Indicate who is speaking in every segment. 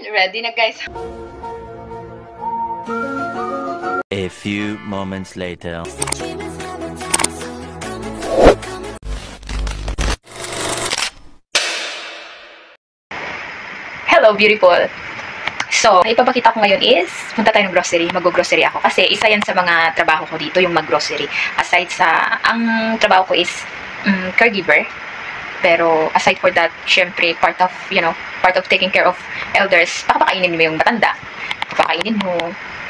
Speaker 1: Ready na guys.
Speaker 2: A few moments later.
Speaker 1: Hello, beautiful. So, ipapakita ko ngayon is, punta tayo ng grocery. Mag-grocery ako. Kasi isa yan sa mga trabaho ko dito, yung mag-grocery. Aside sa, ang trabaho ko is caregiver. Pero aside for that, syempre, part of taking care of elders, pakapakainin mo yung matanda. Pakakainin mo,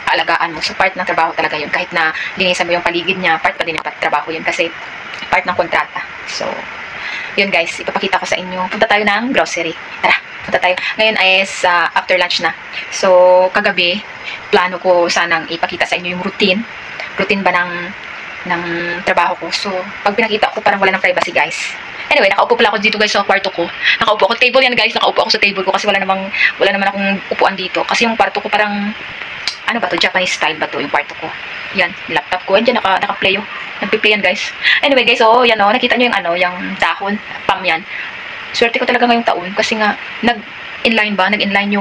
Speaker 1: paalagaan mo. So, part ng trabaho talaga yun. Kahit na linisan mo yung paligid niya, part pa din ng trabaho yun. Kasi part ng kontrata. So, yun guys, ipapakita ko sa inyo. Punta tayo ng grocery. Tara, punta tayo. Ngayon ay after lunch na. So, kagabi, plano ko sanang ipakita sa inyo yung routine. Routine ba ng trabaho ko. So, pag pinakita ko, parang wala ng privacy guys. Anyway, nakaupo pala ako dito guys sa kwarto ko. Nakaupo ako, table yan guys, nakaupo ako sa table ko kasi wala naman akong upuan dito. Kasi yung kwarto ko parang, ano ba to, Japanese style ba to yung kwarto ko. Yan, laptop ko, yan naka-play yung, nagpi-play yan guys. Anyway guys, oh, yan oh, nakita nyo yung dahon, pam yan. Swerte ko talaga ngayong taon kasi nga, nag-inline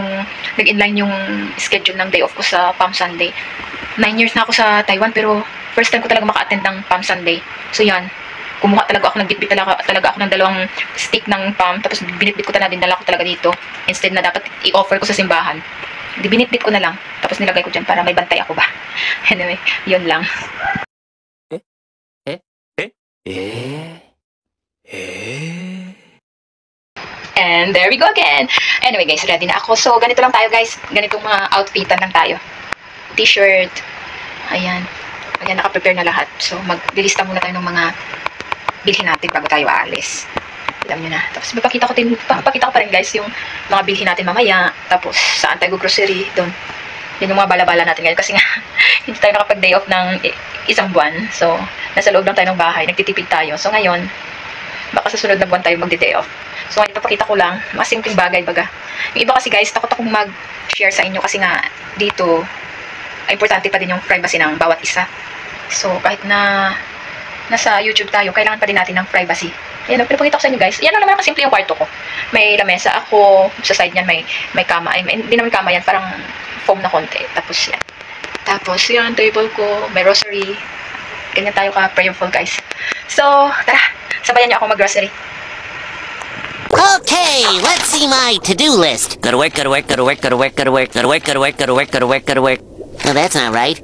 Speaker 1: yung schedule ng day off ko sa Palm Sunday. 9 years na ako sa Taiwan pero first time ko talaga maka-attend ng Palm Sunday. So yan, kumuha talaga ako, nagbitbit talaga ako ng 2 stick ng palm, tapos binitbit ko talaga, dinala ko talaga dito. Instead na dapat i-offer ko sa simbahan, binitbit ko na lang, tapos nilagay ko dyan para may bantay ako ba. Anyway, yun lang. And there we go again. Anyway guys, ready na ako. So, ganito lang tayo guys. Ganitong mga outfitan lang tayo. T-shirt. Ayan. Ayan, naka-prepare na lahat. So, maglilista muna tayo ng mga bilhin natin bago tayo aalis. Alam nyo na. Tapos, papakita ko pa rin guys yung mga bilhin natin mamaya. Tapos, saan tayo grocery. Doon. Yan yung mga bala-bala natin ngayon. Kasi nga, hindi tayo nakapag-day off ng isang buwan. So, nasa loob lang tayo ng bahay. Nagtitipid tayo. So, ngayon, baka sa sunod na buwan tayo mag-day off. So, ngayon, papakita ko lang. Mga simpleng bagay, baga. Yung iba kasi guys, takot akong mag-share sa inyo. Kasi nga, dito, importante pa din yung privacy ng bawat isa. So, kahit na nasa YouTube tayo, kailangan pa din natin ng privacy. Ayan, pinapakita ko sa inyo guys. Yan lang naman kasimple yung kwarto ko. May lamesa ako, sa side niyan may kama. Ay, hindi naman kama yan, parang foam na konti. Tapos yan. Tapos yan, table ko, may rosary. Ganyan tayo ka-prayerful guys. So, tara, sabayan niyo ako mag-grocery.
Speaker 3: Okay, let's see my to-do list. Gotta work, gotta work, gotta work, gotta work, gotta work, gotta work, gotta work, gotta work, gotta work, gotta work. No, that's not right.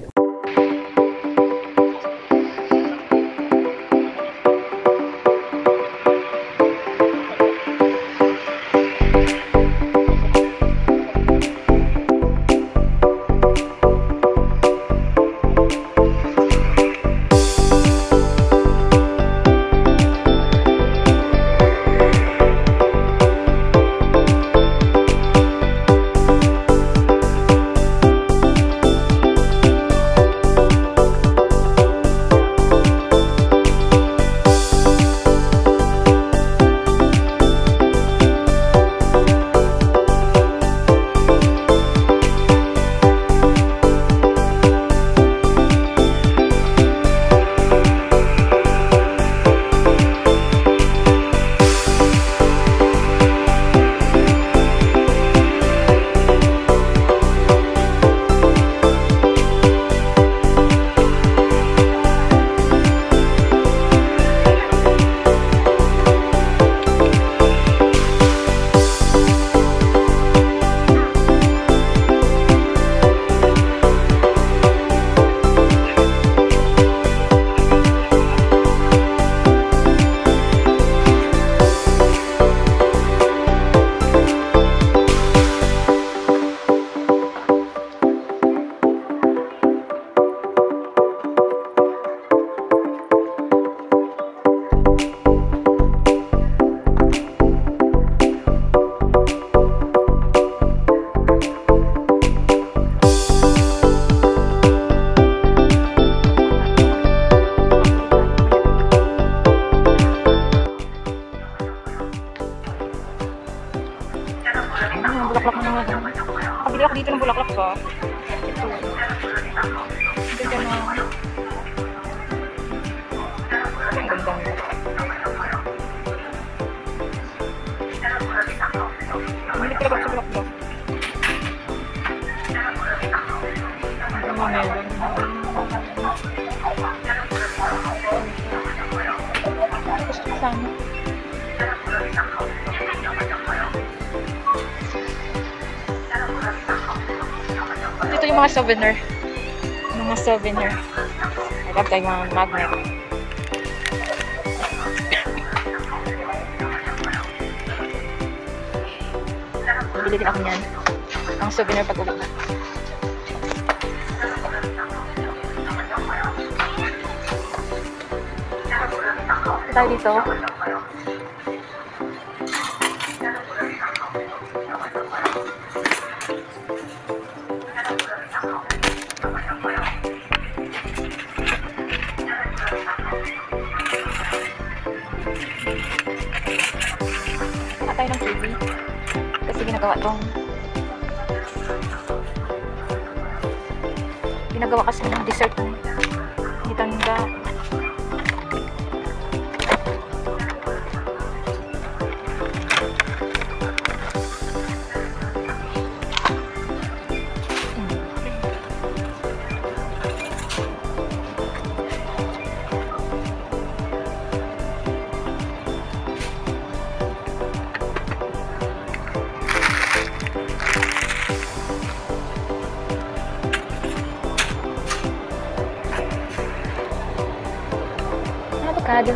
Speaker 1: Pabili ako dito ng bulaklak ko. Ito. Ganda na. Ang ganda nito. Hindi talaga sa bulaklak. yung mga souvenir. Mga souvenir. I love tayo mga magnet. Bili din ako niyan. Ang souvenir pag-uwi na. Tayo dito. Tayo ng TV kasi ginagawa kasi ng dessert ni Tanda. Avocado.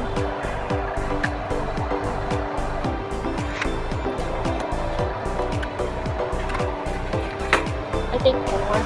Speaker 1: I think more.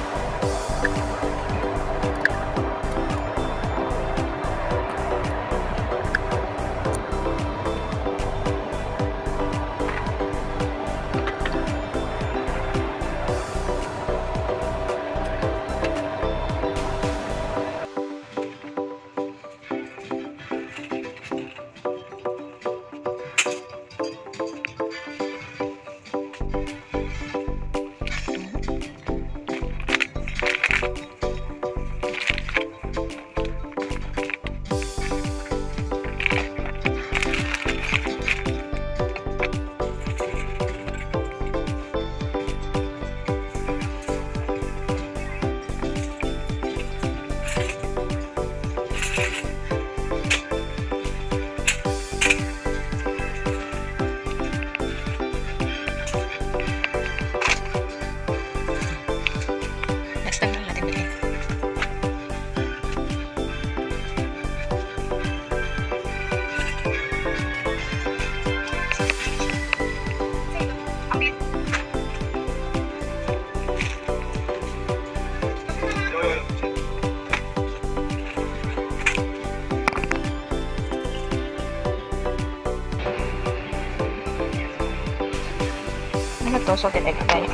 Speaker 1: Ano to? Salted egg, guys.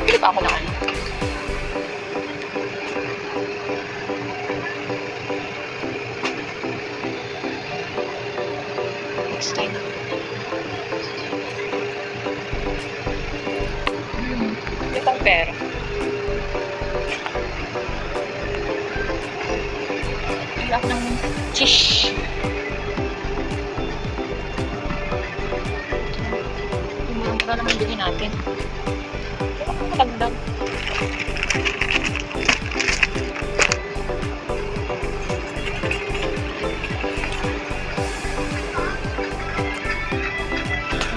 Speaker 1: Pili pa ako ng ano. Next time. Itong pera. Pili ako ng cheese. Mura naman bilhin natin. Tagdag.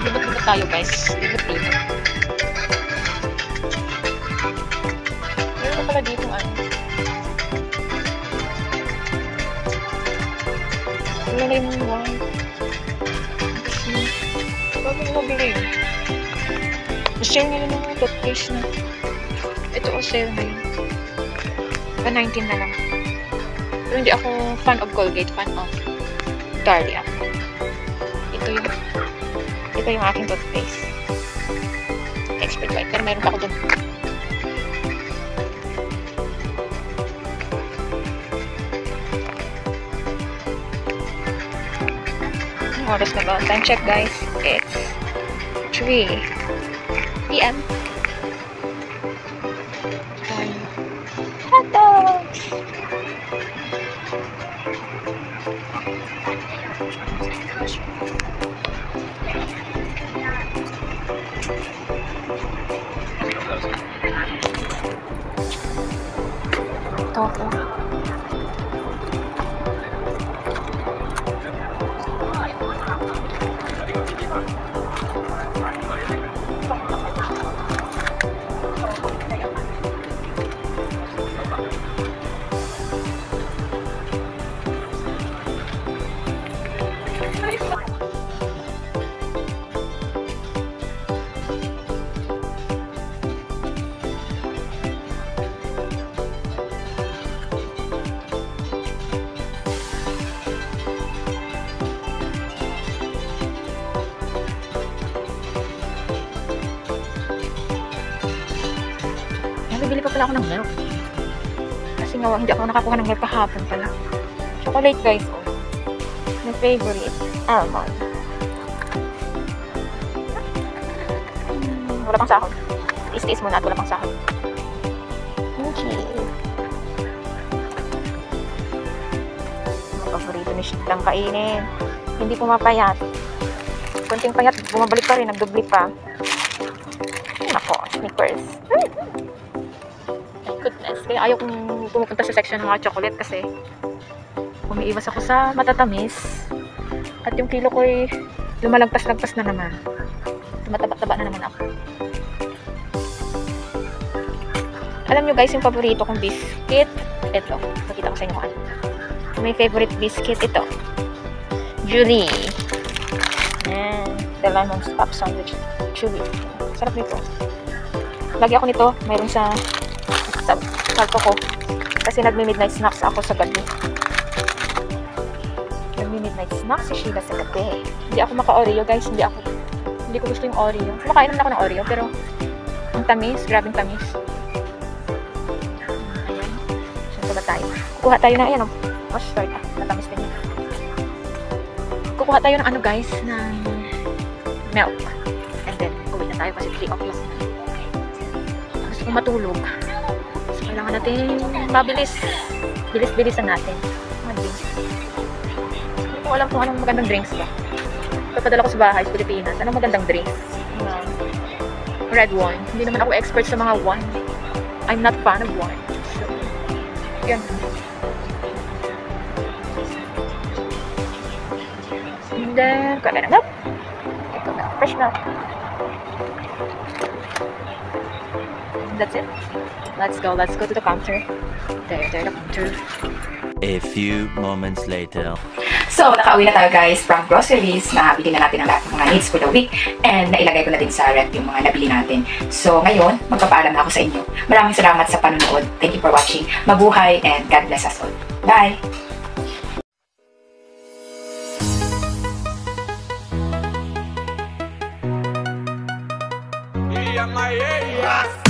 Speaker 1: Libot-libot tayo guys. Libot-libot. Meron na pala dito ano. Wala na yung wine. Bago mo mabili yun. Sale nila ng mga toothpaste na. Ito o sale na yun. 19 na lang. Pero hindi ako fan of Colgate. Fan of Darlie ako. Ito yung aking toothpaste. Expert white. Pero meron pa ako dun. Ang oras na ba? Time check guys. It's 3 PM. Hot dogs! tofu. Bibili pa pala ako ng milk. Kasi nga, hindi ako nakakuha ng milk kahapon pala. Chocolate, guys. Oh. My favorite. Almond. Wala pang sahod. Tiis-tiis muna at wala pang sahod. Okay. Ang paborito ni Shit lang kainin. Hindi pumapayat. Kunting payat, bumabalik pa rin. Nagdubli pa. Nako, Snickers. Goodness. Kaya ayaw kong pumupunta sa section ng mga chocolate kasi umiiwas ako sa matatamis at yung kilo ko ay lumalagpas-lagpas na naman. Tumataba-taba na naman ako. Alam nyo guys, yung paborito kong biscuit, ito. Pakita ko sa inyo kung ano. My favorite biscuit, ito. Julie. And the lemon stop sandwich. Julie. Sarap nito. Lagi ako nito. Mayroon sa salto ko. Kasi nagmi-midnight snacks ako sa gabi. Nagmi-midnight snacks si Sheila sa gabi. Hindi ako maka-Oreo guys. Hindi ko gusto yung Oreo. Kumakain naman ako ng Oreo. Pero ang tamis. Grabing tamis. Ayan. Saan ba tayo? Kukuha tayo na ayan. Mustard. Matamis din yun. Kukuha tayo ng ano guys. Ng milk. And then uwi na tayo kasi 3 o'clock na. Gusto kong matulog. Kailangan natin mabilis. Bilis-bilisan natin. Mga drinks. Hindi ko alam kung anong magandang drinks ba. Papadala ko sa bahay sa Pilipinas. Anong magandang drinks? Red wine. Hindi naman ako expert sa mga wine. I'm not fan of wine. So, yan. And then, kaya na. Ito na. Fresh milk. That's it. Let's go to the counter. There, the counter.
Speaker 2: A few moments later.
Speaker 1: So, nakauwi na tayo guys from groceries. Nabili na natin ang lahat ng mga needs for the week. And nailagay ko na din sa rep yung mga nabili natin. So, ngayon, magpapaalam na ako sa inyo. Maraming salamat sa panonood. Thank you for watching. Mabuhay and God bless us all. Bye!
Speaker 4: Yeah,